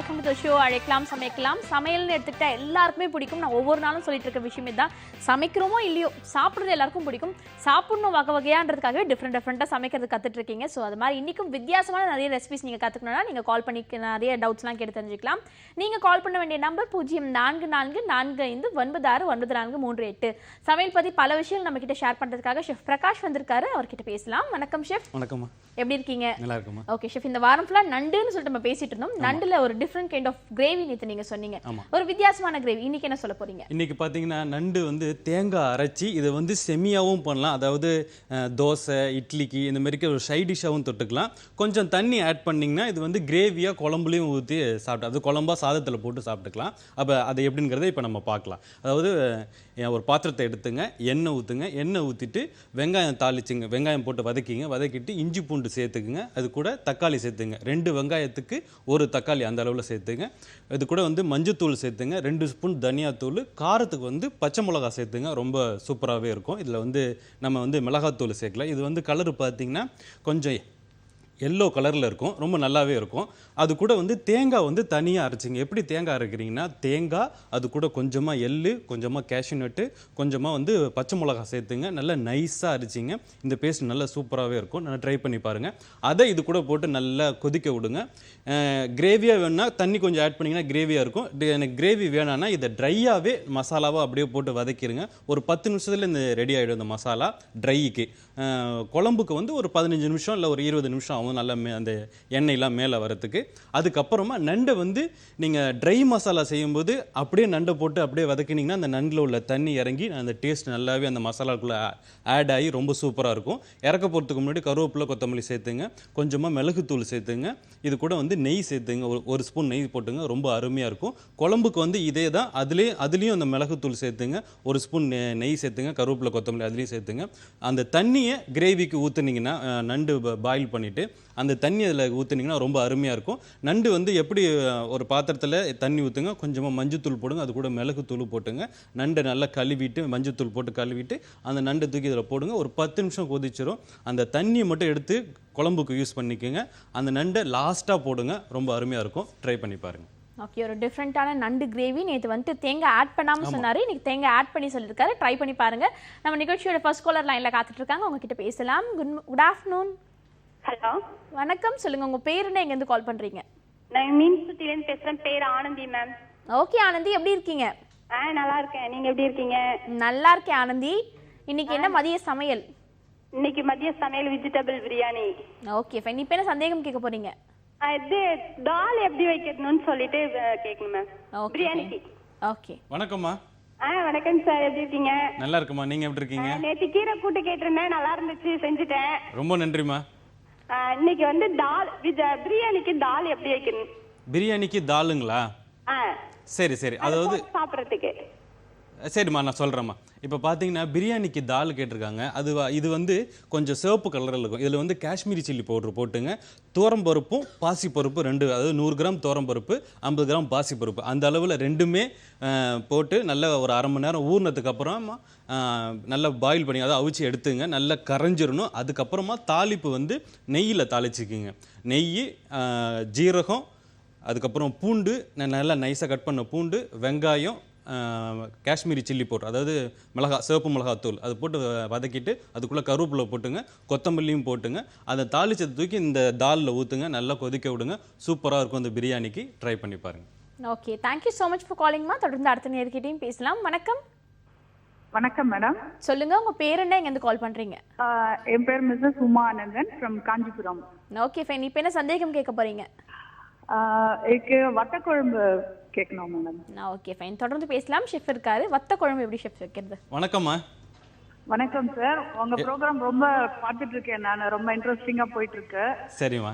Welcome to the show. அழைக்கலாம் சமைக்கலாம். சமையல்னு எடுத்துக்கிட்டா எல்லாருக்குமே பிடிக்கும். நான் ஒவ்வொரு நாளும் சொல்லிட்டு இருக்க விஷயமே தான், சமைக்கிறோமோ இல்லையோ சாப்பிட்றது எல்லாருக்கும் பிடிக்கும். சாப்பிடணும் வகை வகையான்றதுக்காகவே டிஃப்ரெண்ட்டாக சமைக்கிறது கற்றுட்டு இருக்கீங்க. ஸோ அது மாதிரி இன்றைக்கும் வித்தியாசமான நிறைய ரெசிபிஸ் நீங்கள் கற்றுக்கணும்னா நீங்கள் கால் பண்ணி நிறைய டவுட்ஸ்லாம் கேட்டு தெரிஞ்சுக்கலாம். நீங்கள் கால் பண்ண வேண்டிய நம்பர் 044445969438. சமையல் பற்றி பல விஷயங்கள் நம்ம கிட்ட ஷேர் பண்ணுறதுக்காக ஷெஃப் பிரகாஷ் வந்திருக்காரு. அவர்கிட்ட பேசலாம். வணக்கம் ஷெஃப். வணக்கம்மா. எப்படி இருக்கீங்க? நல்லா இருக்குமா. ஓகே ஷெஃப், இந்த வாரம் ஃபுல்லாக நண்டுன்னு சொல்லிட்டு நம்ம பேசிட்டு இருந்தோம். நண்டுல ஒரு டிஃப்ரெண்ட் கைண்ட் ஆஃப் கிரேவி நேற்று நீங்க சொன்னீங்க, ஒரு வித்தியாசமான கிரேவி. இன்னைக்கு என்ன சொல்ல போறீங்க? இன்னைக்கு பாத்தீங்கன்னா நண்டு வந்து தேங்காய் அரைச்சி இதை வந்து செமியாவும் பண்ணலாம். அதாவது தோசை இட்லிக்கு இந்த மாதிரி ஒரு சைட் டிஷ்ஷாகவும் தொட்டுக்கலாம். கொஞ்சம் தண்ணி ஆட் பண்ணிங்கன்னா இது வந்து கிரேவியாக குழம்புலையும் ஊற்றி சாப்பிட்டு, அது குழம்பா சாதத்தில் போட்டு சாப்பிட்டுக்கலாம். அப்போ அது எப்படிங்கிறத இப்போ நம்ம பார்க்கலாம். அதாவது ஒரு பாத்திரத்தை எடுத்துங்க, எண்ணெய் ஊற்றுங்க. எண்ணெய் ஊற்றிட்டு வெங்காயம் தாளிச்சுங்க. வெங்காயம் போட்டு வதக்கிட்டு இஞ்சி பூண்டு சேர்த்துக்குங்க. அது கூட தக்காளி சேர்த்துங்க. 2 வெங்காயத்துக்கு 1 தக்காளி அந்த அளவில் சேர்த்துங்க. இது கூட வந்து மஞ்சத்தூள் சேர்த்துங்க. 2 ஸ்பூன் தனியாத்தூள். காரத்துக்கு வந்து பச்சை மிளகா சேர்த்துங்க. ரொம்ப சூப்பராகவே இருக்கும். இதில் வந்து நம்ம வந்து மிளகாத்தூள் சேர்க்கல. இது வந்து கலர் பார்த்தீங்கன்னா கொஞ்சம் எல்லோ கலரில் இருக்கும். ரொம்ப நல்லாவே இருக்கும். அது கூட வந்து தேங்காய் வந்து தனியாக அரைச்சிங்க. எப்படி தேங்காய் அரைக்கிறீங்கன்னா, தேங்காய் அது கூட கொஞ்சமாக எள்ளு, கொஞ்சமாக கேஷ்யூ நட்டு, கொஞ்சமாக வந்து பச்சை மிளகா சேர்த்துங்க. நல்லா நைஸாக அரைச்சிங்க. இந்த பேஸ்ட் நல்லா சூப்பராகவே இருக்கும். நல்லா ட்ரை பண்ணி பாருங்கள். அதை இது கூட போட்டு நல்லா கொதிக்க விடுங்க. கிரேவியாக வேணுன்னா தண்ணி கொஞ்சம் ஆட் பண்ணிங்கன்னா கிரேவியாக இருக்கும். எனக்கு கிரேவி வேணான்னா இதை ட்ரையாகவே மசாலாவாக அப்படியே போட்டு வதக்கிடுங்க. ஒரு 10 நிமிஷத்தில் இந்த ரெடி ஆகிடும் இந்த மசாலா ட்ரைக்கு. குழம்புக்கு வந்து ஒரு 15 நிமிஷம் இல்லை ஒரு 20 நிமிஷம் ஆகும் நல்லா அந்த எண்ணெயெலாம் மேலே வரத்துக்கு. அதுக்கப்புறமா நண்டை வந்து நீங்கள் ட்ரை மசாலா செய்யும்போது அப்படியே நண்டை போட்டு அப்படியே வதக்கினீங்கன்னா அந்த நண்டில் உள்ள தண்ணி இறங்கி அந்த டேஸ்ட் நல்லாவே அந்த மசாலாக்குள்ளே ஆட் ஆகி ரொம்ப சூப்பராக இருக்கும். இறக்க போகிறதுக்கு முன்னாடி கருவேப்பிலை கொத்தமல்லி சேர்த்துங்க. கொஞ்சமாக மிளகுத்தூள் சேர்த்துங்க. இது கூட வந்து நெய் சேர்த்துங்க. ஒரு ஸ்பூன் நெய் போட்டுங்க. ரொம்ப அருமையாக இருக்கும். குழம்புக்கு வந்து இதே தான். அதுலேயும் அந்த மிளகுத்தூள் சேர்த்துங்க. 1 ஸ்பூன் நெய் சேர்த்துங்க. கருவேப்பிலை கொத்தமல்லி அதுலேயும் சேர்த்துங்க. அந்த தண்ணியை கிரேவிக்கு ஊற்றுனீங்கன்னா, நண்டு பாயில் பண்ணிவிட்டு அந்த தண்ணி அதில் ஊற்றுனீங்கன்னா ரொம்ப அருமையாக இருக்கும். நண்டு வந்து எப்படி ஒரு பாத்திரத்தில் தண்ணி ஊற்றுங்க, கொஞ்சமாக மஞ்சத்தூள் போடுங்க. அது கூட மிளகுத்தூள் போட்டுங்க. நண்டை நல்லா கழுவிட்டு மஞ்சத்தூள் போட்டு கழுவிட்டு அந்த நண்டை தூக்கி இதில் போடுங்க. ஒரு 10 நிமிஷம் கொதிச்சிடும். அந்த தண்ணியை மட்டும் எடுத்து குழம்புக்கு யூஸ் பண்ணிக்கோங்க. அந்த நண்டை லாஸ்ட்டாக போடுங்க. ரொம்ப அருமையாக இருக்கும். ட்ரை பண்ணி பாருங்கள். ஓகே, ஒரு டிஃப்ரெண்ட்டான நண்டு கிரேவி. நேற்று வந்து தேங்காய் ஆட் பண்ணாமல் சொன்னார், இன்னைக்கு தேங்காய் ஆட் பண்ணி சொல்லியிருக்காரு. ட்ரை பண்ணி பாருங்க. நம்ம நிகழ்ச்சியோட ஃபர்ஸ்ட் காலர் லைனில் காத்துட்டு இருக்காங்க. உங்ககிட்ட பேசலாம். Good afternoon. ஹலோ, வணக்கம். சொல்லுங்க, உங்க பேர் என்ன, எங்கேருந்து கால் பண்றீங்க? நான் மீன்சுத்திலேருந்து பேசுறேன். பேர் ஆனந்தி மேம். ஓகே ஆனந்தி, எப்படி இருக்கீங்க? நல்லா இருக்கேன். நீங்க எப்படி இருக்கீங்க? நல்லா இருக்கேன் ஆனந்தி. இன்னைக்கு என்ன மதிய சமையல்? இன்னைக்கு மதிய சமையல் வெஜிடபிள் பிரியாணி. Okay fine. இப்போ என்ன சந்தேகம் கேட்க போறீங்க? இது தால் எப்படி வைக்கணும்னு சொல்லிட்டு கேட்கணும் மேம். பிரியாணிக்கு. ஓகே. வணக்கம்மா. வணக்கம் சார், எப்படி இருக்கீங்க? நல்லா இருக்குமா. நீங்க எப்படி இருக்கீங்க? நேற்று கீரை கூட்டு கேட்டிருந்தேன், நல்லா இருந்துச்சு, செஞ்சுட்டேன். ரொம்ப நன்றிம்மா. இன்னைக்கு வந்து தால் பிரியாணிக்கு தால் எப்படி வைக்கணும்? பிரியாணிக்கு தாலுங்களா? சரி சரி. அதாவது சாப்பிட்றதுக்கு. சரிம்மா, நான் சொல்கிறேம்மா. இப்போ பார்த்தீங்கன்னா பிரியாணிக்கு தால் கேட்டிருக்காங்க. இது வந்து கொஞ்சம் சிவப்பு கலரில் இருக்கும். இதில் வந்து காஷ்மீரி சில்லி பவுட்ரு போட்டுங்க. துவரம்பருப்பும் பாசிப்பருப்பு 2, அதாவது 100 கிராம் துவரம்பருப்பு, 50 கிராம் பாசிப்பருப்பு, அந்த அளவில் 2மே போட்டு நல்லா ஒரு அரை மணி நேரம் ஊறினதுக்கு அப்புறமா நல்லா பாயில் பண்ணி அதை அவிச்சு எடுத்துங்க. நல்லா கரைஞ்சிடணும். அதுக்கப்புறமா தாளிப்பு வந்து நெய்யில் தாளிச்சிக்கிங்க. நெய், ஜீரகம், அதுக்கப்புறம் பூண்டு, நல்லா நைஸாக கட் பண்ண பூண்டு, வெங்காயம், காஷ்மீரி சில்லி பவுடர், அதாவது சிவப்பு மிளகாத்தூள், அது போட்டு வதக்கிட்டு அதுக்குள்ளே கருவேப்பிலை போட்டுங்க, கொத்தமல்லியும் போட்டுங்க. அதை தாளிச்சதை தூக்கி இந்த தாலில் ஊற்றுங்க. நல்லா கொதிக்க விடுங்க. சூப்பராக இருக்கும் அந்த பிரியாணிக்கு. ட்ரை பண்ணி பாருங்கள். Okay, thank you so much for காலிங்மா. தொடர்ந்து அடுத்த நேர்கிட்டையும் பேசலாம். வணக்கம். வணக்கம் மேடம். சொல்லுங்க, உங்க பேர் என்ன, எங்கேருந்து கால் பண்றீங்க? என் பேர் Mrs Uma Anandan from Kanchipuram. Okay fine. இப்போ என்ன சந்தேகம் கேட்க போறீங்க? எனக்கு வத்த குழம்பு கேட்கணும் மேடம். ஓகே ஃபைன், தொடர்ந்து பேசலாம். ஷெஃப் இருக்காரு. வத்த குழம்பு எப்படி ஷெஃப் வைக்கிறது? வணக்கம்மா. வணக்கம் சார். உங்க ப்ரோக்ராம் ரொம்ப பார்த்துட்டு இருக்கேன் நான். ரொம்ப இன்ட்ரெஸ்டிங்கா போயிட்டு இருக்கு. சரிம்மா.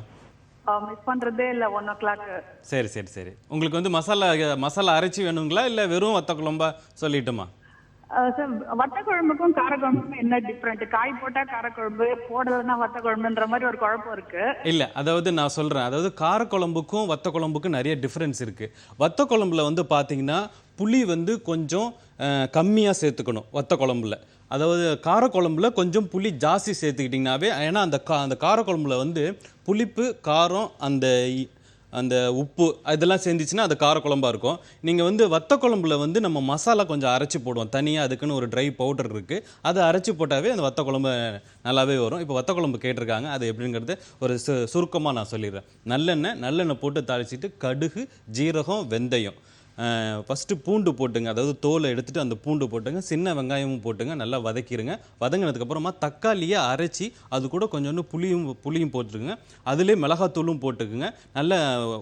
மிஸ் பண்றதே இல்லை 1 o'clock. சரி சரி சரி. உங்களுக்கு வந்து மசாலா அரைச்சி வேணுங்களா இல்லை வெறும் வத்த குழம்பா சொல்லிட்டுமா? சார், வத்த குழம்புக்கும் காரக்குழம்புக்கும் என்ன டிஃப்ரெண்ட்? காய் போட்டா காரக்குழம்பு, போடலைன்னா வத்த குழம்புன்ற மாதிரி ஒரு குழப்பம் இருக்கு. இல்ல, அதாவது நான் சொல்றேன். அதாவது காரக்குழம்புக்கும் வத்த குழம்புக்கும் நிறைய டிஃபரன்ஸ் இருக்கு. வத்த குழம்புல வந்து பாத்தீங்கன்னா புளி வந்து கொஞ்சம் கம்மியாக சேர்த்துக்கணும் வத்த குழம்புல. அதாவது காரக்குழம்புல கொஞ்சம் புளி ஜாஸ்தி சேர்த்துக்கிட்டிங்கனாவே, ஏன்னா அந்த காரக்குழம்புல வந்து புளிப்பு, காரம், அந்த அந்த உப்பு இதெல்லாம் சேர்ந்துச்சுன்னா அது காரக்குழம்பா இருக்கும். நீங்கள் வந்து வத்த குழம்புல வந்து நம்ம மசாலா கொஞ்சம் அரைச்சி போடுவோம். தனியாக அதுக்குன்னு ஒரு ட்ரை பவுடர் இருக்குது. அதை அரைச்சி போட்டாவே அந்த வத்த குழம்பு நல்லாவே வரும். இப்போ வத்த குழம்பு கேட்டிருக்காங்க, அது எப்படிங்கிறது ஒரு சுருக்கமாக நான் சொல்லிடுறேன். நல்லெண்ணெய் போட்டு தாளிச்சிட்டு கடுகு, ஜீரகம், வெந்தயம், ஃபஸ்ட்டு பூண்டு போட்டுங்க, அதாவது தோலை எடுத்துகிட்டு அந்த பூண்டு போட்டுங்க, சின்ன வெங்காயமும் போட்டுங்க, நல்லா வதக்கிடுங்க. வதங்கினதுக்கப்புறமா தக்காளியை அரைச்சி அது கூட கொஞ்சோண்டு புளியும் போட்டுருங்க. அதுலேயே மிளகாத்தூளும் போட்டுக்குங்க. நல்ல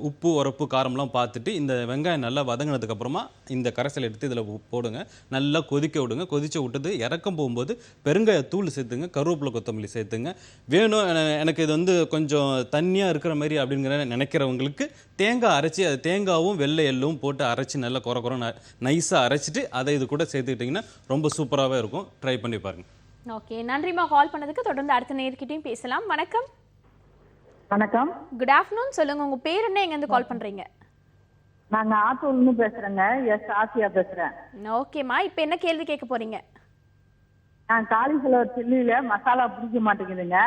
உப்பு உரப்பு காரம்லாம் பார்த்துட்டு இந்த வெங்காயம் நல்லா வதங்கினதுக்கப்புறமா இந்த கரைசல் எடுத்து இதில் போடுங்க. நல்லா கொதிக்க விடுங்க. கொதிக்க விட்டது இறக்கம் போகும்போது பெருங்காயத்தூள் சேர்த்துங்க, கருவேப்பிலை கொத்தமல்லி சேர்த்துங்க. வேணும் எனக்கு இது வந்து கொஞ்சம் தண்ணியாக இருக்கிற மாதிரி அப்படிங்கிற நினைக்கிறவங்களுக்கு தேங்காய் அரைச்சி, அது தேங்காவும் வெள்ளை எள்ளும் போட்டு அரைச்சி நல்லா குறை நைஸாக அரைச்சிட்டு அதை இது கூட சேர்த்துக்கிட்டிங்கன்னா ரொம்ப சூப்பராகவே இருக்கும். ட்ரை பண்ணி பாருங்கள். ஓகே, நன்றிம்மா கால் பண்ணதுக்கு. தொடர்ந்து அடுத்த நேர்கிட்டையும் பேசலாம். வணக்கம். வணக்கம். Good afternoon. சொல்லுங்க, உங்க பேர் என்ன, எங்கேருந்து கால் பண்றீங்க? நாங்க ஆத்தூர்ல பேசுறேங்க. எஸ் ஆசியா பேசுறேன். ஓகேம்மா, இப்போ என்ன கேள்வி கேட்க போறீங்க? நான் காலிஃப்ளவர் சில்லியில மசாலா பிடிக்க மாட்டேங்குதுங்க.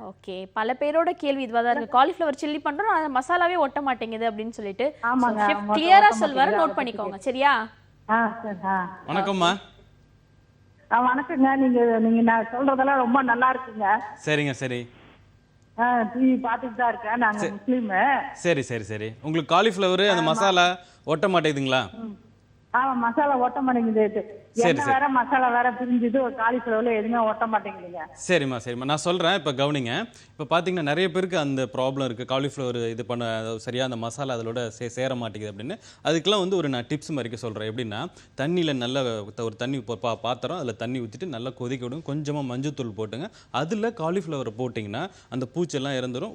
ஓகே, பல பேரோட கேள்வி இதுவாக தான் இருக்கு. காலிஃப்ளவர் சில்லி பண்றோம், அது மசாலாவே ஒட்ட மாட்டேங்குது அப்படின்னு சொல்லிட்டு ஆமாங்க, கிளியரா சொல்வாரு, நோட் பண்ணிக்கோங்க. சரியா? சரி. வணக்கம்மா. வணக்கங்க. நீங்க நான் சொல்றதெல்லாம் ரொம்ப நல்லா இருக்குங்க. சரிங்க. சரி, டிவி பார்த்துட்டு தான் இருக்கேன். நாங்க முஸ்லீம். சரி. உங்களுக்கு காலிஃப்ளவர் அந்த மசாலா ஒட்ட மாட்டேங்குதுங்களா? மசாலா ஒட்ட மாட்டேங்குது. என்ன வேற மசாலா வேற பிரிஞ்சுது. ஒரு காலிஃப்ளவர்ல எதுவுமே ஒட்ட மாட்டேங்குதுங்க. சரிம்மா. நான் சொல்கிறேன். இப்போ கவனிங்க. இப்போ பார்த்தீங்கன்னா நிறைய பேருக்கு அந்த ப்ராப்ளம் இருக்குது. காலிஃப்ளவர் இது பண்ண சரியாக அந்த மசாலா அதோட சேர மாட்டேங்குது அப்படின்னு. அதுக்கெல்லாம் வந்து ஒரு நான் டிப்ஸ் மாதிரிக்க சொல்கிறேன். எப்படின்னா, தண்ணியில் நல்ல ஒரு தண்ணி பாத்திரம், அதில் தண்ணி ஊற்றிட்டு நல்லா கொதிக்க விடுங்க. கொஞ்சமாக மஞ்சத்தூள் போட்டுங்க. அதில் காலிஃப்ளவரை போட்டிங்கன்னா அந்த பூச்செல்லாம் இறந்துடும்.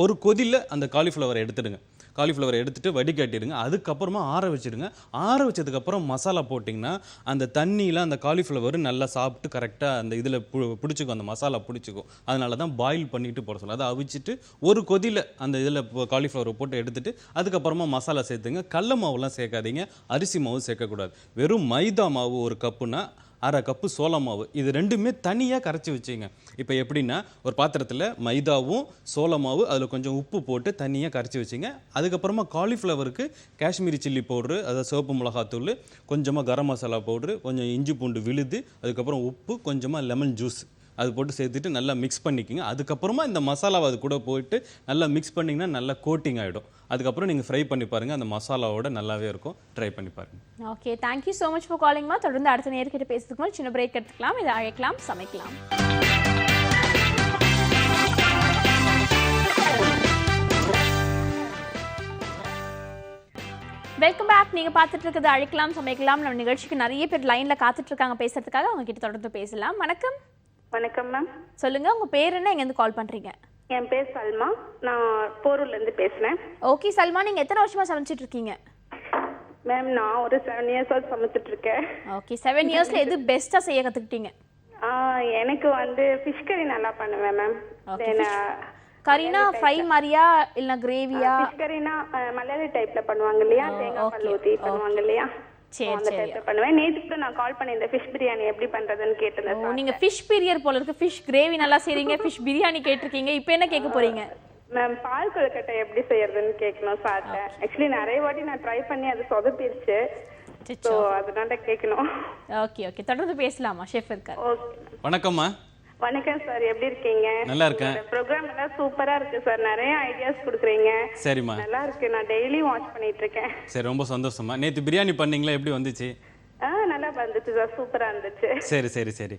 ஒரு கொதியில் அந்த காலிஃப்ளவரை எடுத்துடுங்க. காலிஃப்ளவரை எடுத்துகிட்டு வடிகட்டிடுங்க. அதுக்கப்புறமா ஆற வச்சுடுங்க. ஆற வச்சதுக்கப்புறம் மசாலா போட்டிங்கன்னா அந்த தண்ணியில் அந்த காலிஃப்ளவர் நல்லா சாப்பிட்டு கரெக்டாக அந்த இதில் பிடிச்சிக்கும், அந்த மசாலா பிடிச்சிக்கும். அதனால தான் பாயில் பண்ணிவிட்டு போட சொல்லுங்கள். அதை அவிச்சிட்டு ஒரு கொதியில் அந்த இதில் காலிஃப்ளவரை போட்டு எடுத்துகிட்டு அதுக்கப்புறமா மசாலா சேர்த்துங்க. கடல மாவுலாம் சேர்க்காதீங்க, அரிசி மாவு சேர்க்கக்கூடாது. வெறும் மைதா மாவு ஒரு கப்புனா அரை கப்பு சோள மாவு, இது ரெண்டுமே தனியாக கரைச்சி வச்சுங்க. இப்போ எப்படின்னா, ஒரு பாத்திரத்தில் மைதாவும் சோள மாவு, அதில் கொஞ்சம் உப்பு போட்டு தனியாக கரைச்சி வச்சுங்க. அதுக்கப்புறமா காலிஃப்ளவருக்கு காஷ்மீரி சில்லி பவுட்ரு, அதாவது சிவப்பு மிளகாத்தூள், கொஞ்சமாக கரம் மசாலா பவுட்ரு, கொஞ்சம் இஞ்சி பூண்டு விழுது, அதுக்கப்புறம் உப்பு, கொஞ்சமாக லெமன் ஜூஸ் அது போட்டு சேர்த்துட்டு நல்லா மிக்ஸ் பண்ணிக்கோங்க. அதுக்கப்புறமா இந்த மசாலாவை அது கூட போயிட்டு நல்லா மிக்ஸ் பண்ணிங்கன்னா நல்லா கோட்டிங் ஆகிடும். அதுக்கப்புறம் நீங்கள் ஃப்ரை பண்ணி பாருங்கள், அந்த மசாலாவோட நல்லாவே இருக்கும். ட்ரை பண்ணி பாருங்கள். Okay, thank you so much for காலிங்மா. தொடர்ந்து அடுத்த நேர்கிட்ட பேசுறதுக்கு முன்னாடி சின்ன பிரேக் எடுத்துக்கலாம். இதை அழைக்கலாம், சமைக்கலாம். Welcome back. நீங்க பார்த்துட்டு இருக்கிறது அழைக்கலாம் சமைக்கலாம். நம்ம நிகழ்ச்சிக்கு நிறைய பேர் லைன்ல காத்துட்டு இருக்காங்க பேசுறதுக்காக. அவங்க கிட்ட தொடர்ந்து பேசலாம். வணக்கம். வணக்கம் மேம். சொல்லுங்க, உங்க பேர் என்ன, எங்கேருந்து கால் பண்றீங்க? என் பேர் சல்மா. நான் போரூர்ல இருந்து பேசுறேன். ஓகே சல்மா, நீங்க எத்தனை வருஷமா சமைச்சிட்டு இருக்கீங்க? மேம், நான் ஒரு 7 இயர்ஸா சமைச்சிட்டு இருக்கேன். ஓகே, 7 இயர்ஸ்ல எது பெஸ்டா செய்ய கத்துக்கிட்டீங்க? எனக்கு வந்து ஃபிஷ் கறி நல்லா பண்ணுவேன் மேம். கறினா ஃப்ரை மாதிரியா இல்ல கிரேவியா? ஃபிஷ் கறினா மலையாளி டைப்ல பண்ணுவாங்க இல்லையா, தேங்காய் பால் ஊத்தி பண்ணுவாங்க இல்லையா, அந்த டைப்ல பண்ணுவேன். நேத்து கூட நான் கால் பண்ணி இந்த ஃபிஷ் பிரியாணி எப்படி பண்றதுன்னு கேட்டேன். நீங்க ஃபிஷ் பிரியர் போல இருக்கு. ஃபிஷ் கிரேவி நல்லா செய்றீங்க, ஃபிஷ் பிரியாணி கேட்டிருக்கீங்க. இப்போ என்ன கேட்க போறீங்க? மேம், பால் கொழுக்கட்டை எப்படி செய்யறதுன்னு கேட்கணும் சார்ட்ட. ஆக்சுவலி நிறைய வாட்டி நான் ட்ரை பண்ணி அது சொதப்பிடுச்சு. சோ அதனால கேட்கணும். ஓகே, தொடர்ந்து பேசலாமா? ஷெஃப் இருக்கார். வணக்கம்மா. வணக்கம் சார், எப்படி இருக்கீங்க? நல்லா இருக்கேன். ப்ரோக்ராம் எல்லாம் சூப்பரா இருக்கு சார். நிறைய ஐடியாஸ் கொடுக்குறீங்க. சரிம்மா, நல்லா இருக்கு. நான் டெய்லி வாட்ச் பண்ணிட்டு இருக்கேன். சரி, ரொம்ப சந்தோஷமா. நேத்து பிரியாணி பண்ணீங்களா, எப்படி வந்துச்சு? நல்லா வந்துச்சு சார், சூப்பரா இருந்துச்சு. சரி.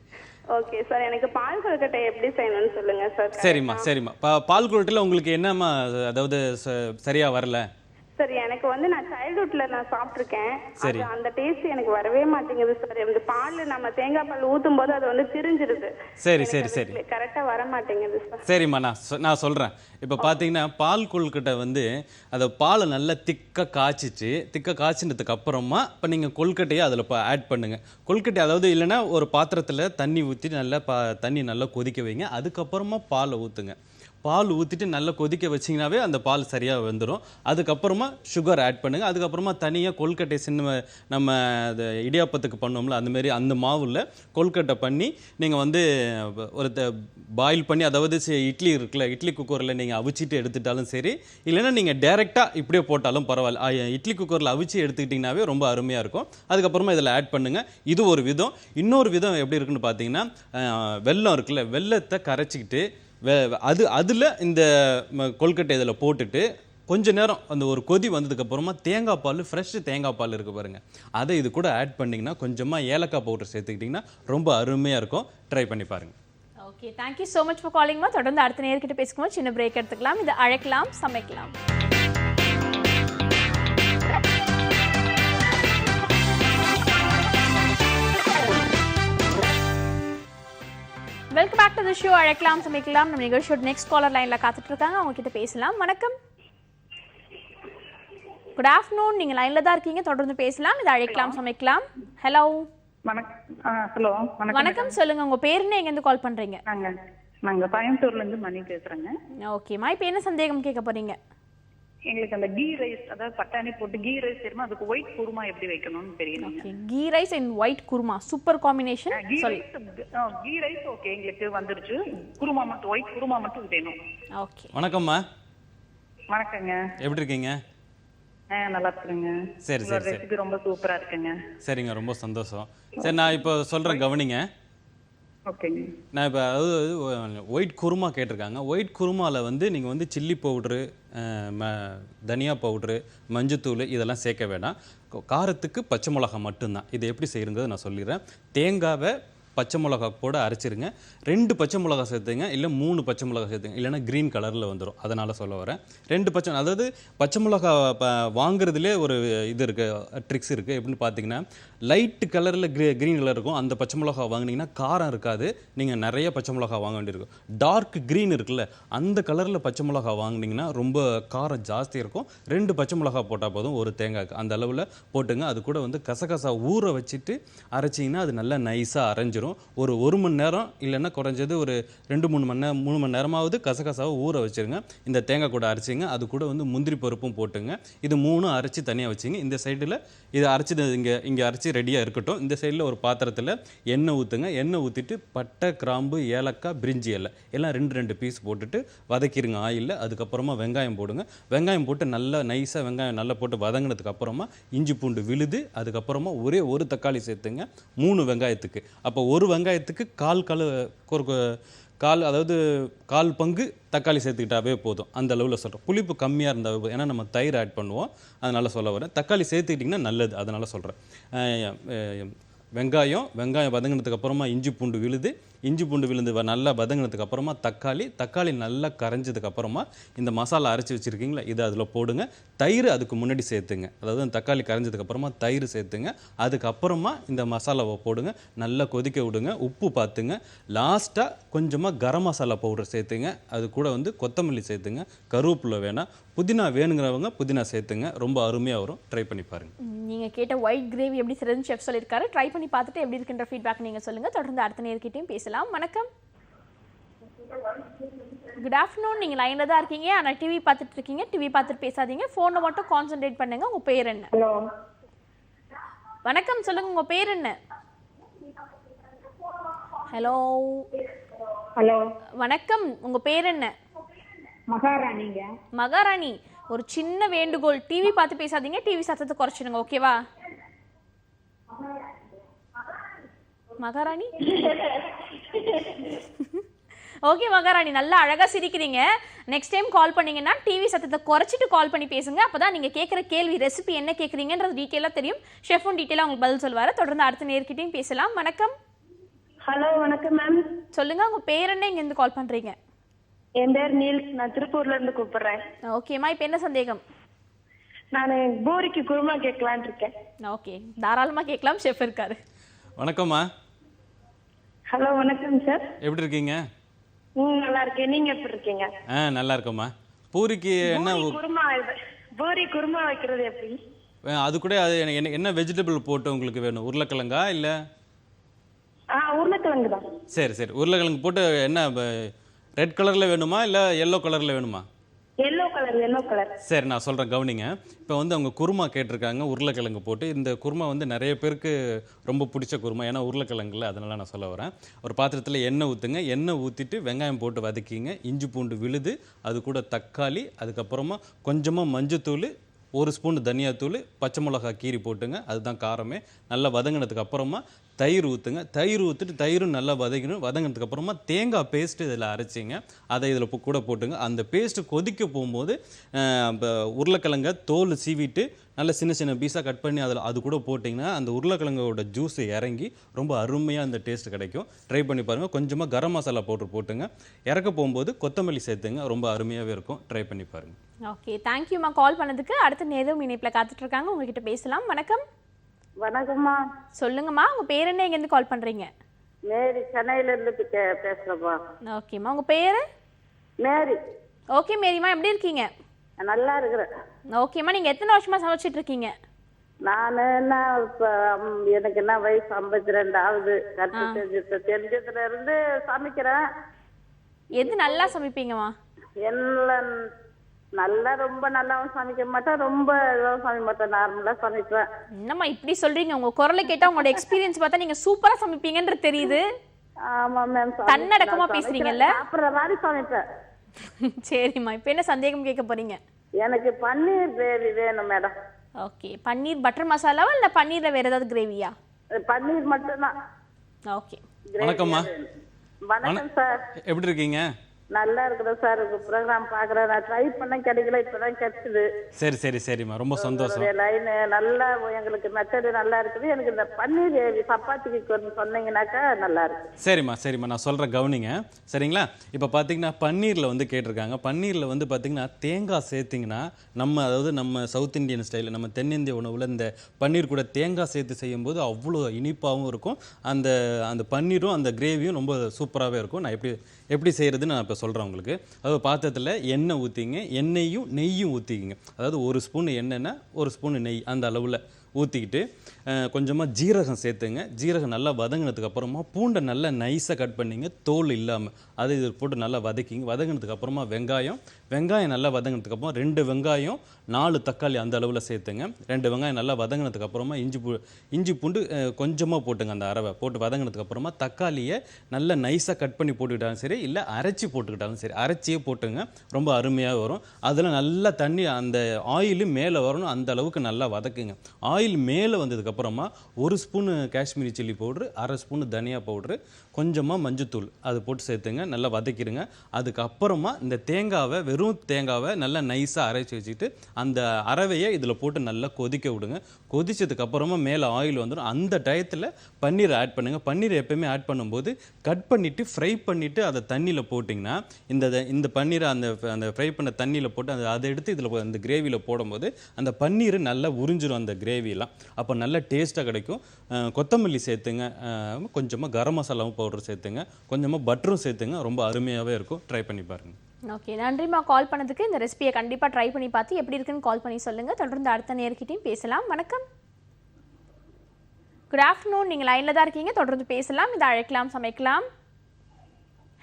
ஓகே சார், எனக்கு பால் கொழுக்கட்டை எப்படி செய்யணும்னு சொல்லுங்க சார். சரிம்மா. பால் கொழுக்கட்டையில உங்களுக்கு என்னம்மா, அதாவது சரியா வரல? சார், எனக்கு வந்து நான் சைல்ட்ஹுட்ல நான் சாப்பிட்டுருக்கேன். அந்த டேஸ்ட் எனக்கு வரவே மாட்டேங்குது சார். இந்த பால் நம்ம தேங்காய் பால் ஊத்தும் போது அது வந்து திரிஞ்சிருது. சரி கரெக்டா வர மாட்டேங்குது சார். சரிம்மா, நான் சொல்றேன். இப்போ பார்த்தீங்கன்னா பால் கொழுக்கட்டை வந்து அதை பாலை நல்லா திக்காக காய்ச்சினதுக்கு அப்புறமா இப்போ நீங்கள் கொழுக்கட்டையை அதில் ஆட் பண்ணுங்க. கொழுக்கட்டை அதாவது இல்லைன்னா ஒரு பாத்திரத்தில் தண்ணி ஊற்றி நல்லா தண்ணி நல்லா கொதிக்க வைங்க. அதுக்கப்புறமா பாலை ஊற்றுங்க. பால் ஊற்றிட்டு நல்லா கொதிக்க வச்சிங்கனாவே அந்த பால் சரியாக வந்துடும். அதுக்கப்புறமா சுகர் ஆட் பண்ணுங்கள். அதுக்கப்புறமா தனியாக கொல்கட்டை நம்ம இடியாப்பத்துக்கு பண்ணோம்ல அந்தமாரி அந்த மாவில் கொல்கட்டை பண்ணி நீங்கள் வந்து ஒரு பாயில் பண்ணி, அதாவது இட்லி இருக்குல்ல, இட்லி குக்கரில் நீங்கள் அவிச்சிட்டு எடுத்துட்டாலும் சரி, இல்லைன்னா நீங்கள் டேரெக்டாக இப்படியே போட்டாலும் பரவாயில்ல. இட்லி குக்கரில் அவிச்சு எடுத்துக்கிட்டிங்கனாவே ரொம்ப அருமையாக இருக்கும். அதுக்கப்புறமா இதில் ஆட் பண்ணுங்கள். இது ஒரு விதம். இன்னொரு விதம் எப்படி இருக்குன்னு பார்த்தீங்கன்னா, வெல்லம் இருக்குல்ல, வெல்லத்தை கரைச்சிக்கிட்டு அதில் இந்த கொல்கட்டை இதில் போட்டுட்டு கொஞ்ச நேரம் அந்த ஒரு கொதி வந்ததுக்கப்புறமா தேங்காய் பால், ஃப்ரெஷ் தேங்காய் பால் இருக்குது பாருங்கள், அதை இது கூட ஆட் பண்ணிங்கன்னா கொஞ்சமாக ஏலக்காய் பவுடர் சேர்த்துக்கிட்டிங்கன்னா ரொம்ப அருமையாக இருக்கும். ட்ரை பண்ணி பாருங்கள். Okay, thank you so much for காலிங்மா. தொடர்ந்து அடுத்த நேர்கிட்ட பேசும்போது சின்ன பிரேக் எடுத்துக்கலாம். இது அழைக்கலாம் சமைக்கலாம். Welcome back to the show அழைக்கலாம் சமைக்கலாம். நம்ம நிகழ்ச்சியோட நெக்ஸ்ட் காலர் லைனில் காத்துட்டு இருக்காங்க. அவங்க கிட்ட பேசலாம். வணக்கம், குட் ஆஃப்டர்நூன். நீங்கள் லைனில் தான் இருக்கீங்க, தொடர்ந்து பேசலாம். இது அழைக்கலாம் சமைக்கலாம். ஹலோ ஹலோ வணக்கம், சொல்லுங்க உங்க பேர் என்ன, எங்கேருந்து கால் பண்றீங்க? நாங்க கோயம்புத்தூர்ல இருந்து மணி பேசுறேங்க. ஓகேம்மா, இப்போ என்ன சந்தேகம் கேட்க போறீங்க? எங்களுக்கு அந்த கீ ரைஸ், அதாவது பட்டாணி போட்டு கீ ரைஸ் தெரியுமா, அதுக்கு ஒயிட் குருமா எப்படி வைக்கணும்னு தெரியல. Okay, ghee rice and white kurma super combination. Sorry, ghee rice okay எங்களுக்கு வந்துருச்சு. குருமா மட்டும், ஒயிட் குருமா மட்டும் வேணும். ஓகே, வணக்கம்மா. வணக்கங்க, எப்படி இருக்கீங்க? நல்லா இருக்குங்க. சரி சரி சரி, ரெசிபி ரொம்ப சூப்பரா இருக்குங்க. சரிங்க, ரொம்ப சந்தோஷம். சரி, நான் இப்போ சொல்கிறேன், கவனிங்க. ஓகேங்க. நான் இப்போ அதாவது ஒயிட் குருமா கேட்டிருக்காங்க. ஒயிட் குருமாவில் வந்து நீங்கள் வந்து சில்லி பவுட்ரு, தனியா பவுட்ரு, மஞ்சத்தூள் இதெல்லாம் சேர்க்க வேண்டாம். காரத்துக்கு பச்சை மிளகா மட்டும்தான். இது எப்படி செய்யுங்கிறத நான் சொல்லிடுறேன். தேங்காவை பச்சை மிளகா போட அரைச்சிருங்க. 2 பச்சை மிளகா சேர்த்துங்க, இல்லை 3 பச்சை மிளகா சேர்த்துங்க, இல்லைன்னா க்ரீன் கலரில் வந்துடும். அதனால் சொல்ல வரேன். 2 பச்சை, அதாவது பச்சை மிளகா வாங்குறதுலே ஒரு இது இருக்குது, ட்ரிக்ஸ் இருக்குது. எப்படின்னு பார்த்தீங்கன்னா, லைட்டு கலரில் க்ரீன் கலர் இருக்கும். அந்த பச்சை மிளகா வாங்கினீங்கன்னா காரம் இருக்காது. நீங்கள் நிறைய பச்சை மிளகா வாங்க வேண்டியிருக்கும். டார்க் க்ரீன் இருக்குல்ல, அந்த கலரில் பச்சை மிளகா வாங்கினீங்கன்னா ரொம்ப காரம் ஜாஸ்தி இருக்கும். 2 பச்சை மிளகா போட்டால் போதும் ஒரு தேங்காய்க்கு. அந்த அளவில் போட்டுங்க. அது கூட வந்து கசகசா ஊற வச்சுட்டு அரைச்சிங்கன்னா அது நல்லா நைஸாக அரைஞ்சிரும். ஒரு மணி நேரம் இல்லைன்னா குறைஞ்சது ஒரு 2-3 மணி நேரம் 3 மணி நேரமாவது கசகசாவை ஊற வச்சுருங்க. இந்த தேங்காய் கூட அரைச்சிங்க. அது கூட வந்து முந்திரி பருப்பும் போட்டுங்க. இது 3 அரைச்சி தனியாக வச்சுங்க. இந்த சைடில் இதை அரைச்சி இங்கே அரைச்சி ரெடியாக இருக்கட்டும். இந்த சைடில் ஒரு பாத்திரத்தில் எண்ணெய் ஊற்றுங்க. எண்ணெய் ஊற்றிட்டு பட்டை, கிராம்பு, ஏலக்காய், பிரிஞ்சி இலை எல்லாம் 2 பீஸ் போட்டுட்டு வதக்கிடுங்க ஆயிலில். அதுக்கப்புறமா வெங்காயம் போடுங்க. வெங்காயம் போட்டு நல்லா நைஸாக வெங்காயம் நல்லா போட்டு வதங்கினதுக்கு அப்புறமா இஞ்சி பூண்டு விழுது. அதுக்கப்புறமா ஒரே ஒரு தக்காளி சேர்த்துங்க 3 வெங்காயத்துக்கு. அப்போ ஒரு வெங்காயத்துக்கு அதாவது 1/4 பங்கு தக்காளி சேர்த்துக்கிட்டாவே போதும். அந்த அளவில் சொல்கிறேன். புளிப்பு கம்மியாக இருந்தாவே போதும். ஏன்னா நம்ம தயிர் ஆட் பண்ணுவோம், அதனால் சொல்ல வரேன். தக்காளி சேர்த்துக்கிட்டிங்கன்னா நல்லது, அதனால் சொல்கிறேன். வெங்காயம் வதங்கினதுக்கு அப்புறமா இஞ்சி பூண்டு விழுந்து நல்லா வதங்கினதுக்கு அப்புறமா தக்காளி நல்லா கரைஞ்சதுக்கு அப்புறமா இந்த மசாலா அரைச்சி வச்சுருக்கீங்களா, இதை அதில் போடுங்க. தயிர் அதுக்கு முன்னாடி சேர்த்துங்க. அதாவது அந்த தக்காளி கரைஞ்சதுக்கு அப்புறமா தயிர் சேர்த்துங்க. அதுக்கப்புறமா இந்த மசாலாவை போடுங்க. நல்லா கொதிக்க விடுங்க. உப்பு பார்த்துங்க. லாஸ்ட்டாக கொஞ்சமாக கரம் மசாலா பவுடர் சேர்த்துங்க. அது கூட வந்து கொத்தமல்லி சேர்த்துங்க. கருவேப்பிலை வேணாம், புதினா வேணுங்கிறவங்க புதினா சேர்த்துங்க. ரொம்ப அருமையாக வரும். ட்ரை பண்ணி பாருங்கள். நீங்கள் கேட்ட ஒயிட் கிரேவி எப்படி செய்யறதுன்னு செஃப் சொல்லியிருக்காரு. ட்ரை பண்ணி பார்த்துட்டு எப்படி இருக்குன்ற ஃபீட்பேக் நீங்கள் சொல்லுங்கள். தொடர்ந்து அடுத்த நேர்கிட்டையும் பேசலாம். வணக்கம், குட் ஆஃப்டர்நூன். நீங்கள் லைனில் தான் இருக்கீங்க, ஆனால் டிவி பார்த்துட்டு இருக்கீங்க. டிவி பார்த்துட்டு பேசாதீங்க, ஃபோனை மட்டும் கான்சென்ட்ரேட் பண்ணுங்க. உங்கள் பேர் என்ன? ஹலோ வணக்கம், சொல்லுங்க உங்கள் பேர் என்ன? ஹலோ ஹலோ வணக்கம், உங்கள் பேர் என்ன? மகாராணிங்க. மகாராணி, ஒரு சின்ன வேண்டுகோள், டிவி பார்த்து பேசாதீங்க, டிவி சத்தத்தை குறைச்சிடுங்க, ஓகேவா? மகாராணி ஓகே மகாராணி, நல்லா அழகா சிரிக்கிறீங்க. நெக்ஸ்ட் டைம் கால் பண்ணீங்கன்னா டிவி சத்தத்தை குறைச்சிட்டு கால் பண்ணி பேசுங்க. அப்பதான் நீங்க கேட்குற கேள்வி ரெசிபி என்ன கேட்குறீங்கன்றது டீட்டெயிலாக தெரியும். ஷெஃபும் டீட்டெயிலாக உங்களுக்கு பதில் சொல்லுவாரு. தொடர்ந்து அடுத்த நேர்கிட்டையும் பேசலாம். வணக்கம். ஹலோ வணக்கம் மேம். சொல்லுங்க, உங்க பேர் என்ன, இங்க இருந்து கால் பண்றீங்க? என் பேர் நீல்ஸ், நான் திருப்பூர்ல இருந்து கூப்பிடுறேன். ஓகேம்மா, இப்போ என்ன சந்தேகம்? நான் பூரிக்கு குருமா கேட்கலான்னு இருக்கேன். ஓகே, தாராளமா கேட்கலாம், ஷெஃப் இருக்காரு. வணக்கம்மா. ஹலோ வணக்கம் சார். எப்படி இருக்கீங்க? நல்லா இருக்கேன், நீங்க எப்படி இருக்கீங்க? நல்லா இருக்கோம்மா. பூரிக்கு என்ன பூரி குருமா வைக்கிறது எப்படி? அது கூட அது என்ன வெஜிடபிள் போட்டு உங்களுக்கு வேணும்? உருளைக்கிழங்கா இல்லை? உருளைக்கிழங்கு தான். சரி, உருளைக்கிழங்கு போட்டு என்ன ரெட் கலரில் வேணுமா இல்லை எல்லோ கலரில் வேணுமா? Yellow colour. சரி, நான் சொல்கிறேன் கவனிங்க. இப்போ வந்து அவங்க குருமா கேட்டிருக்காங்க, உருளைக்கிழங்கு போட்டு. இந்த குருமா வந்து நிறைய பேருக்கு ரொம்ப பிடிச்ச குருமா, ஏன்னா உருளைக்கிழங்குல, அதனால நான் சொல்ல வரேன். ஒரு பாத்திரத்தில் எண்ணெய் ஊற்றுங்க. எண்ணெய் ஊற்றிட்டு வெங்காயம் போட்டு வதக்கிங்க. இஞ்சி பூண்டு விழுது, அது கூட தக்காளி, அதுக்கப்புறமா கொஞ்சமாக மஞ்சத்தூள், 1 ஸ்பூன் தனியாத்தூள், பச்சை மிளகா கீரி போட்டுங்க. அதுதான் காரமே. நல்லா வதங்கினதுக்கு அப்புறமா தயிர் ஊற்றுங்க. தயிர் ஊற்றிட்டு தயிரும் நல்லா வதங்கினதுக்கு அப்புறமா தேங்காய் பேஸ்ட்டு இதில் அரைச்சிங்க. அதை இதில் கூட போட்டுங்க. அந்த பேஸ்ட்டு கொதிக்க போகும்போது உருளைக்கிழங்க தோல் சீவிட்டு நல்லா சின்ன சின்ன பீஸாக கட் பண்ணி அது கூட போட்டிங்கன்னா அந்த உருளைக்கிழங்கோட ஜூஸ் இறங்கி ரொம்ப அருமையாக அந்த டேஸ்ட் கிடைக்கும். ட்ரை பண்ணி பாருங்கள். கொஞ்சமாக கரம் மசாலா பவுடர் போட்டுங்க. இறக்க போகும்போது கொத்தமல்லி சேர்த்துங்க. ரொம்ப அருமையாகவே இருக்கும். ட்ரை பண்ணி பாருங்கள். ஓகே, தேங்க்யூம்மா கால் பண்ணதுக்கு. அடுத்த நேரம் இணைப்பில் காத்துட்ருக்காங்க, உங்ககிட்ட பேசலாம். வணக்கம். வணக்கம்மா. சொல்லுங்கம்மா, உங்கள் பேர் என்ன, எங்கேருந்து கால் பண்ணுறீங்க? மேரி, சென்னையில இருந்து பேசுறப்பா. ஓகேம்மா, உங்கள் பேர்? மேரி. ஓகே மேரிம்மா, எப்படி இருக்கீங்க? நல்லா இருக்கிறேன். ஓகேம்மா, நீங்கள் எத்தனை வருஷமாக சமைச்சிட்டு இருக்கீங்க? நான் என்ன எனக்கு என்ன வயசு 52 ஆகுது. கற்று தெரிஞ்சதுல இருந்து சமைக்கிறேன். எது நல்லா சமைப்பீங்கம்மா? எல்லாம் நல்லா, ரொம்ப நல்லாவும் சமைக்க மாட்டேன், ரொம்ப இதாகவும் சமைக்க மாட்டேன், நார்மலா சமைப்பேன். என்னம்மா இப்படி சொல்றீங்க? உங்க குரலை கேட்டா உங்களோட எக்ஸ்பீரியன்ஸ் பார்த்தா நீங்க சூப்பரா சமைப்பீங்கன்றது தெரியுது. ஆமா மேம். தன்னடக்கமா பேசுறீங்கல்ல? சாப்பிடுற மாதிரி சமைப்பேன். சரிம்மா, இப்போ என்ன சந்தேகம் கேட்க போறீங்க? எனக்கு பன்னீர் கிரேவி வேணும் மேடம். ஓகே, பன்னீர் பட்டர் மசாலாவா இல்ல பன்னீர்ல வேற ஏதாவது கிரேவியா? பன்னீர் மட்டும்தான். ஓகே. வணக்கம்மா. வணக்கம் சார். எப்படி இருக்கீங்க? நல்லா இருக்கிறேன் சார். ப்ரோக்ராம் பாக்குறேன். நான் ட்ரை பண்ண கிடைக்கல, இப்பதான் கிடைச்சது. சரிம்மா, ரொம்ப சந்தோஷம். லைன் நல்லா எங்களுக்கு மெத்தடு நல்லா இருக்குது. எனக்கு இந்த பன்னீர் சப்பாத்திக்கு கொஞ்சம் சொன்னீங்கன்னாக்கா நல்லா இருக்கு. சரிம்மா, நான் சொல்கிறேன் கவனிங்க. சரிங்களா? இப்போ பார்த்தீங்கன்னா பன்னீரில் வந்து கேட்டிருக்காங்க. பன்னீரில் வந்து பார்த்தீங்கன்னா தேங்காய் சேர்த்திங்கன்னா அதாவது நம்ம சவுத் இந்தியன் ஸ்டைலில், நம்ம தென்னிந்திய உணவில் இந்த பன்னீர் கூட தேங்காய் சேர்த்து செய்யும்போது அவ்வளோ இனிப்பாகவும் இருக்கும். அந்த அந்த பன்னீரும் அந்த கிரேவியும் ரொம்ப சூப்பராகவே இருக்கும். நான் எப்படி செய்கிறதுன்னு நான் இப்போ சொல்கிறேன் உங்களுக்கு. அதாவது பாத்திரத்தில் எண்ணெய் ஊற்றிங்க. எண்ணெயும் நெய்யும் ஊற்றிக்கிங்க. அதாவது 1 ஸ்பூன் எண்ணெய்னா 1 ஸ்பூன் நெய், அந்த அளவில் ஊற்றிக்கிட்டு கொஞ்சமாக ஜீரகம் சேர்த்துங்க. ஜீரகம் நல்லா வதங்கினதுக்கு அப்புறமா பூண்டை நல்லா நைஸாக கட் பண்ணிங்க, தோல் இல்லாமல். அதை இது போட்டு நல்லா வதக்கிங்க. வதங்கினதுக்கு அப்புறமா வெங்காயம் நல்லா வதங்கினதுக்கு அப்புறம் 2 வெங்காயம் 4 தக்காளி அந்த அளவில் சேர்த்துங்க. 2 வெங்காயம் நல்லா வதங்கினதுக்கு அப்புறமா இஞ்சி பூண்டு கொஞ்சமாக போட்டுங்க. அந்த அரவை போட்டு வதங்கினதுக்கு அப்புறமா தக்காளியை நல்லா நைஸாக கட் பண்ணி போட்டுக்கிட்டாலும் சரி, இல்லை அரைச்சி போட்டுக்கிட்டாலும் சரி, அரைச்சியே போட்டுங்க. ரொம்ப அருமையாக வரும். அதில் நல்லா தண்ணி, அந்த ஆயில் மேலே வரணும், அந்த அளவுக்கு நல்லா வதக்குங்க. ஆயில் மேலே வந்ததுக்கப்புறமா 1 spoon Kashmiri chilli powder, 1/2 spoon தனியா பவுட்ரு, கொஞ்சமாக மஞ்சத்தூள் அது போட்டு சேர்த்துங்க. நல்லா வதக்கிடுங்க. அதுக்கப்புறமா இந்த வெறும் தேங்காவை நல்லா நைஸாக அரைச்சி வச்சுட்டு அந்த அரவையை இதில் போட்டு நல்லா கொதிக்க விடுங்க. கொதிச்சதுக்கப்புறமா மேலே ஆயில் வந்துடும். அந்த டயத்தில் பன்னீரை ஆட் பண்ணுங்கள். பன்னீரை எப்போயுமே ஆட் பண்ணும்போது கட் பண்ணிவிட்டு ஃப்ரை பண்ணிவிட்டு அதை தண்ணியில் போட்டிங்கன்னா இந்த பன்னீரை அந்த ஃப்ரை பண்ண தண்ணியில் போட்டு அதை எடுத்து இதில் அந்த கிரேவியில் போடும்போது அந்த பன்னீர் நல்லா உறிஞ்சிடும் அந்த கிரேவியெல்லாம். அப்போ நல்ல டேஸ்ட்டாக கிடைக்கும். கொத்தமல்லி சேர்த்துங்க. கொஞ்சமாக கரம் மசாலாவும் பவுடர் சேர்த்துங்க. கொஞ்சமாக பட்டரும் சேர்த்துங்க. ரொம்ப அருமையாகவே இருக்கும். ட்ரை பண்ணி பாருங்கள். ஓகே, நன்றிம்மா கால் பண்ணதுக்கு. இந்த ரெசிபியை கண்டிப்பாக ட்ரை பண்ணி பார்த்து எப்படி இருக்குன்னு கால் பண்ணி சொல்லுங்கள். தொடர்ந்து அடுத்த நேர்கிட்டையும் பேசலாம். வணக்கம். Good afternoon. நீங்கள் லைனில் தான் இருக்கீங்க, தொடர்ந்து பேசலாம். இதை அழைக்கலாம், சமைக்கலாம்.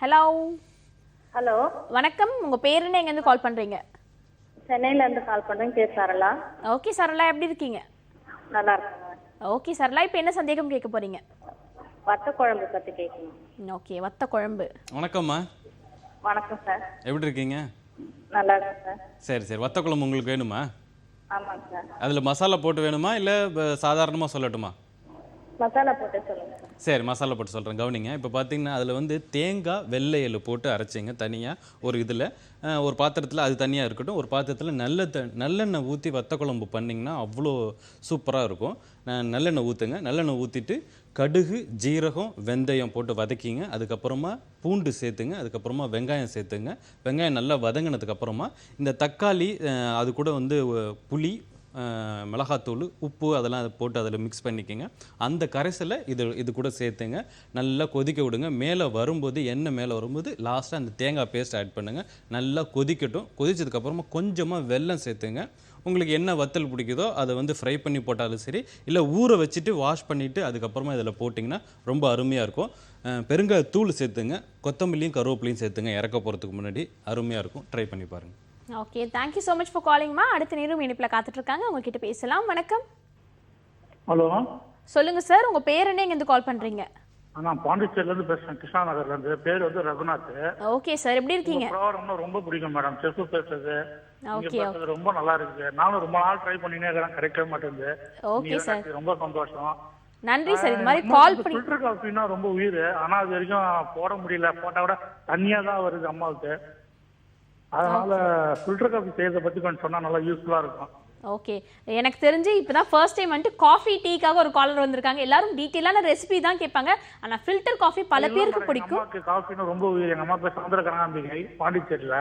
ஹலோ, வணக்கம். உங்கள் பேர் என்ன, எங்கேருந்து கால் பண்ணுறீங்க? சென்னையில இருந்து கால் பண்றேன். சரளா. ஓகே சரளா, எப்படி இருக்கீங்க? நல்லா இருக்கேன். ஓகே சரளா, இப்போ என்ன சந்தேகம் கேட்க போறீங்க? வத்த குழம்பு பத்தி கேட்கணும். ஓகே, வத்த குழம்பு. வணக்கம்மா. வணக்கம் சார். எப்படி இருக்கீங்க? நல்லா இருக்கேன் சார். சரி, வத்த குழம்பு உங்களுக்கு வேணுமா? ஆமாங்க சார். அதில் மசாலா போட்டு வேணுமா இல்லை சாதாரணமாக சொல்லட்டுமா? மசாலா போட்டு சொல்லுங்க சார். சரி, மசாலா போட்டு சொல்கிறேன் கவனிங்க. இப்போ பார்த்தீங்கன்னா அதில் வந்து தேங்காய் வெள்ளை எள்ளு போட்டு அரைச்சிங்க தனியாக ஒரு இதில். ஒரு பாத்திரத்தில் அது தனியாக இருக்கட்டும். ஒரு பாத்திரத்தில் நல்லெண்ணெய் ஊற்றி வத்த குழம்பு பண்ணிங்கன்னா அவ்வளோ சூப்பராக இருக்கும். நல்லெண்ணெய் ஊற்றுங்க. நல்லெண்ணெய் ஊற்றிட்டு கடுகு, ஜீரகம், வெந்தயம் போட்டு வதக்கிங்க. அதுக்கப்புறமா பூண்டு சேர்த்துங்க. அதுக்கப்புறமா வெங்காயம் சேர்த்துங்க. வெங்காயம் நல்லா வதங்கினதுக்கப்புறமா இந்த தக்காளி, அது கூட வந்து புளி, மிளகாத்தூள், உப்பு அதெல்லாம் போட்டு அதில் மிக்ஸ் பண்ணிக்கோங்க. அந்த கரைசலை இது கூட சேர்த்துங்க. நல்லா கொதிக்க விடுங்க. மேலே வரும்போது எண்ணெய் மேலே வரும்போது லாஸ்ட்டாக அந்த தேங்காய் பேஸ்ட் ஆட் பண்ணுங்கள். நல்லா கொதிக்கட்டும். கொதிச்சதுக்கப்புறமா கொஞ்சமாக வெல்லம் சேர்த்துங்க. உங்களுக்கு என்ன வத்தல் பிடிக்குதோ அதை வந்து ஃப்ரை பண்ணி போட்டாலும் சரி, இல்லை ஊற வச்சுட்டு வாஷ் பண்ணிவிட்டு அதுக்கப்புறமா இதில் போட்டிங்கன்னா ரொம்ப அருமையாக இருக்கும். பெருங்காயத்தூள் சேர்த்துங்க, கொத்தமல்லியும் கருவேப்பிலையும் சேர்த்துங்க இறக்க போகிறதுக்கு முன்னாடி. அருமையாக இருக்கும், ட்ரை பண்ணி பாருங்கள். Okay, thank you so much for காலிங்மா. அடுத்த நேரம் இணைப்பில் காத்துட்டு இருக்காங்க, உங்ககிட்ட பேசலாம். வணக்கம். ஹலோ, சொல்லுங்க சார், உங்க பேர் என்ன, இங்க இருந்து கால் பண்றீங்க? நான் பாண்டிச்சேரில இருந்து பேசுறேன், கிருஷ்ணா நகர்ல இருந்து. பேர் வந்து ரகுநாத். ஓகே சார், எப்படி இருக்கீங்க? ப்ரோக்ராம் ரொம்ப பிடிக்கும் மேடம். செஃப் பேசுறது, நீங்க ஓகே பேசுறது ரொம்ப நல்லா இருக்கு. நானும் ரொம்ப நாள் ட்ரை பண்ணினே இருக்கேன், கிடைக்கவே மாட்டேங்குது. ஓகே சார், ரொம்ப சந்தோஷம். நன்றி சார். இது மாதிரி கால் பண்ணி. ஃபில்டர் காஃபினா ரொம்ப உயிர், ஆனா அது வரைக்கும் போட முடியல. போட்டா கூட தண்ணியா தான் வருது அம்மாவுக்கு. அதனால ஃபில்டர் காஃபி செய்யறத பத்தி கொஞ்சம் சொன்னா நல்லா யூஸ்ஃபுல்லா இருக்கும். ஓகே, எனக்கு தெரிஞ்சு இப்பதான் ஃபர்ஸ்ட் டைம் வந்துட்டு காஃபி டீக்காக ஒரு காலர் வந்திருக்காங்க. எல்லாரும் டீட்டெயிலான ரெசிபி தான் கேட்பாங்க, ஆனா ஃபில்டர் காஃபி பல பேருக்கு பிடிக்கும். அம்மாக்கு காஃபினா ரொம்ப உயிர். எங்க அம்மா பேர் சந்திர கனகாம்பிகை, பாண்டிச்சேரியில.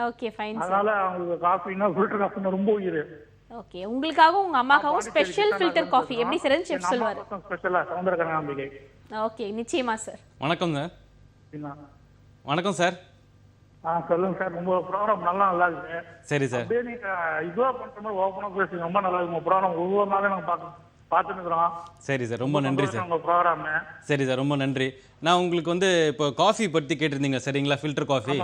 Okay fine. அதனால அவங்களுக்கு காஃபினா ஃபில்டர் காஃபினா ரொம்ப உயிர். ஓகே, உங்களுக்காகவும் உங்க அம்மாக்காகவும் ஸ்பெஷல் ஃபில்டர் காஃபி எப்படி செய்யறதுன்னு செஃப் சொல்வாரு. ஸ்பெஷலா சந்திர கனகாம்பிகை. ஓகே, நிச்சயமா சார். வணக்கம் சார். வணக்கம் சார். சொல்லுங்க சார். உங்க ப்ரோக்ராம் நல்லா இருக்கு. சரி சார். அப்படியே நீங்க இதுவா பண்ற மாதிரி ஓப்பனா பேசுங்க, ரொம்ப நல்லா இருக்கு. உங்க ப்ரோக்ராம் ஒவ்வொரு நாளும் நாங்க பார்த்துட்டு இருக்கிறோம். சரி சார், ரொம்ப நன்றி சார். உங்க ப்ரோக்ராம். சரி சார், ரொம்ப நன்றி. நான் உங்களுக்கு வந்து இப்போ காஃபி பற்றி கேட்டிருந்தீங்க சரிங்களா? ஃபில்டர் காஃபி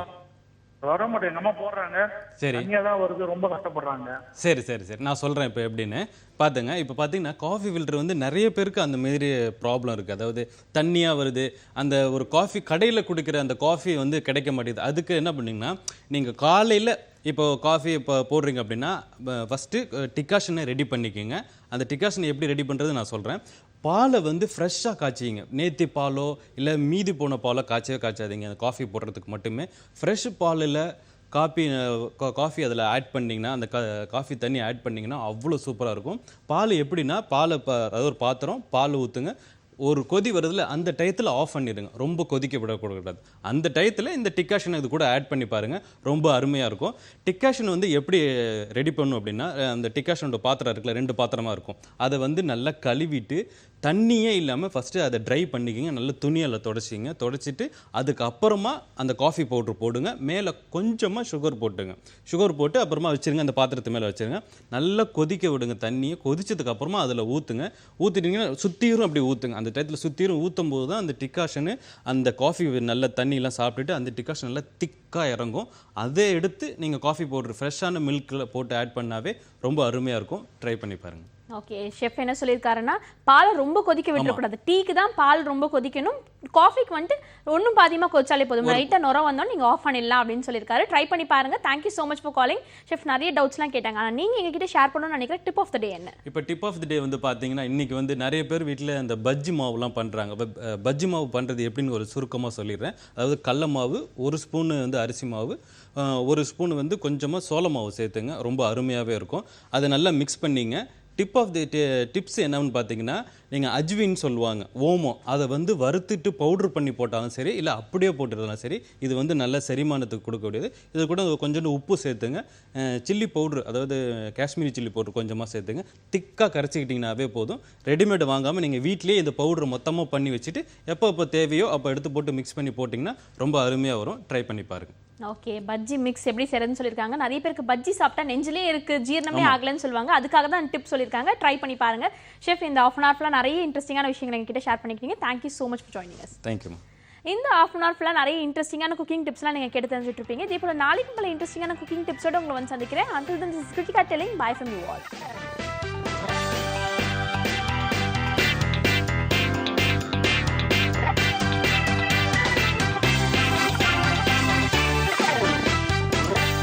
வர மாட்டேன், எங்க அம்மா போடுறாங்க. சரி, தண்ணியா தான் வருது, ரொம்ப கஷ்டப்படுறாங்க. சரி சரி சரி, நான் சொல்கிறேன் இப்போ எப்படின்னு. பார்த்துங்க, இப்போ பார்த்தீங்கன்னா காஃபி ஃபில்டர் வந்து நிறைய பேருக்கு அந்த மாதிரி ப்ராப்ளம் இருக்குது. அதாவது தண்ணியாக வருது, அந்த ஒரு காஃபி கடையில் குடிக்கிற அந்த காஃபி வந்து கிடைக்க மாட்டேங்குது. அதுக்கு என்ன பண்ணிங்கன்னா, நீங்கள் காலையில் இப்போ காஃபி இப்போ போடுறீங்க அப்படின்னா ஃபஸ்ட்டு டிகாஷனை ரெடி பண்ணிக்கோங்க. அந்த டிகாஷனை எப்படி ரெடி பண்ணுறது நான் சொல்கிறேன். பாலை வந்து ஃப்ரெஷ்ஷாக காய்ச்சிங்க. நேற்று பாலோ இல்லை மீதி போன பாலோ காய்ச்சாதீங்க. அந்த காஃபி போடுறதுக்கு மட்டுமே ஃப்ரெஷ் பாலில் காஃபி அதில் ஆட் பண்ணிங்கன்னா, அந்த காஃபி தண்ணி ஆட் பண்ணிங்கன்னா அவ்வளோ சூப்பராக இருக்கும். பால் எப்படின்னா, அதாவது ஒரு பாத்திரம் பால் ஊற்றுங்க, ஒரு கொதி வருதுல அந்த டயத்தில் ஆஃப் பண்ணிடுங்க. ரொம்ப கொதிக்க விடக்கூடாது. அந்த டயத்தில் இந்த டிகாஷனை இது கூட ஆட் பண்ணி பாருங்கள், ரொம்ப அருமையாக இருக்கும். டிகாஷன் வந்து எப்படி ரெடி பண்ணும் அப்படின்னா, அந்த டிகாஷனோட பாத்திரம் இருக்குல்ல, 2 பாத்திரமாக இருக்கும். அதை வந்து நல்லா கழுவிட்டு தண்ணியே இல்லாமல் ஃபஸ்ட்டு அதை ட்ரை பண்ணிக்கிங்க. நல்ல துணியால் தொடச்சிட்டு அதுக்கப்புறமா அந்த காஃபி பவுட்ரு போடுங்க. மேலே கொஞ்சமாக சுகர் போட்டுங்க. சுகர் போட்டு அப்புறமா வச்சுருங்க, அந்த பாத்திரத்து மேலே வச்சுருங்க. நல்லா கொதிக்க விடுங்க. தண்ணியை கொதிச்சதுக்கப்புறமா அதில் ஊற்றிட்டிங்கன்னா சுற்றியும் அப்படி ஊற்றுங்க. அந்த டயத்தில் சுற்றியும் ஊற்றும் போது தான் அந்த டிகாஷனு அந்த காஃபி நல்ல தண்ணியெலாம் சாப்பிட்டுட்டு அந்த டிகாஷன் நல்லா திக்காக இறங்கும். அதை எடுத்து நீங்கள் காஃபி பவுட்ரு ஃப்ரெஷ்ஷான மில்கில் போட்டு ஆட் பண்ணாவே ரொம்ப அருமையாக இருக்கும். ட்ரை பண்ணி பாருங்கள். ஓகே, ஷெஃப் என்ன சொல்லியிருக்காருன்னா, பாலை ரொம்ப கொதிக்க விட்டுறக்கூடாது. டீக்கு தான் பால் ரொம்ப கொதிக்கணும், காஃபிக்கு வந்துட்டு ஒன்றும் பாதியமாக கொதிச்சாலே போதும். லைட்டாக நுர வந்தோம் நீங்கள் ஆஃப் பண்ணிடலாம் அப்படின்னு சொல்லியிருக்காரு. ட்ரை பண்ணி பாருங்க. Thank you so much for calling. Chef நிறைய டவுட்ஸ்லாம் கேட்டாங்க, ஆனால் நீங்கள் எங்ககிட்ட ஷேர் பண்ணணும்னு நினைக்கிற டிப் ஆஃப் த டே என்ன? இப்போ டிப் ஆஃப் த டே வந்து பார்த்தீங்கன்னா, இன்றைக்கி வந்து நிறைய பேர் வீட்டில் அந்த பஜ்ஜி மாவுலாம் பண்ணுறாங்க. பஜ்ஜி மாவு பண்ணுறது எப்படின்னு ஒரு சுருக்கமாக சொல்லிடுறேன். அதாவது கடல மாவு 1 ஸ்பூனு வந்து அரிசி மாவு, 1 ஸ்பூன் வந்து கொஞ்சமாக சோள மாவு சேர்த்துங்க. ரொம்ப அருமையாகவே இருக்கும். அதை நல்லா மிக்ஸ் பண்ணிங்க. டிப் ஆஃப் தி டிப்ஸ் என்னன்னு பார்த்தீங்கன்னா, நீங்கள் அஜ்வின்னு சொல்லுவாங்க, ஓமம், அதை வந்து வறுத்துட்டு பவுட்ரு பண்ணி போட்டாலும் சரி, இல்லை அப்படியே போட்டுருந்தாலும் சரி, இது வந்து நல்ல செரிமானத்துக்கு கொடுக்கக்கூடியது. இது கூட கொஞ்சோண்டு உப்பு சேர்த்துங்க. சில்லி பவுட்ரு, அதாவது காஷ்மீரி சில்லி பவுட்ரு கொஞ்சமாக சேர்த்துங்க. திக்காக கரைச்சிக்கிட்டிங்கனாவே போதும். ரெடிமேட் வாங்காமல் நீங்கள் வீட்டிலேயே இந்த பவுட்ரு மொத்தமாக பண்ணி வச்சுட்டு எப்போ தேவையோ அப்போ எடுத்து போட்டு மிக்ஸ் பண்ணி போட்டிங்கன்னா ரொம்ப அருமையாக வரும். ட்ரை பண்ணி பாருங்கள். ஓகே, பஜ்ஜி மிக்ஸ் எப்படி செய்யறதுன்னு சொல்லியிருக்காங்க. நிறைய பேருக்கு பஜ்ஜி சாப்பிட்டா நெஞ்சிலே இருக்கு, ஜீரணமே ஆகலன்னு சொல்லுவாங்க. அதுக்காக தான் டிப் சொல்லியிருக்காங்க. ட்ரை பண்ணி பாருங்க. ஷெஃப், இந்த ½ hour ஃபுல்லாக நிறைய இன்ட்ரெஸ்டிங்கான விஷயங்களை எங்ககிட்ட ஷேர் பண்ணிக்கிட்டீங்க. Thank you so much for joining us. Thank you. இந்த ½ hour ஃபுல்லாக நிறைய இன்ட்ரெஸ்டிங்கான குக்கிங் டிப்ஸ்லாம் நீங்கள் கேட்டு தெரிஞ்சுட்டு இருப்பீங்க. இதே போல நாளைக்கு பல இன்ட்ரெஸ்டிங்கான குக்கிங் டிப்ஸோட உங்களை வந்து சந்திக்கிறேன். Until then, this is Kritika telling bye from you all.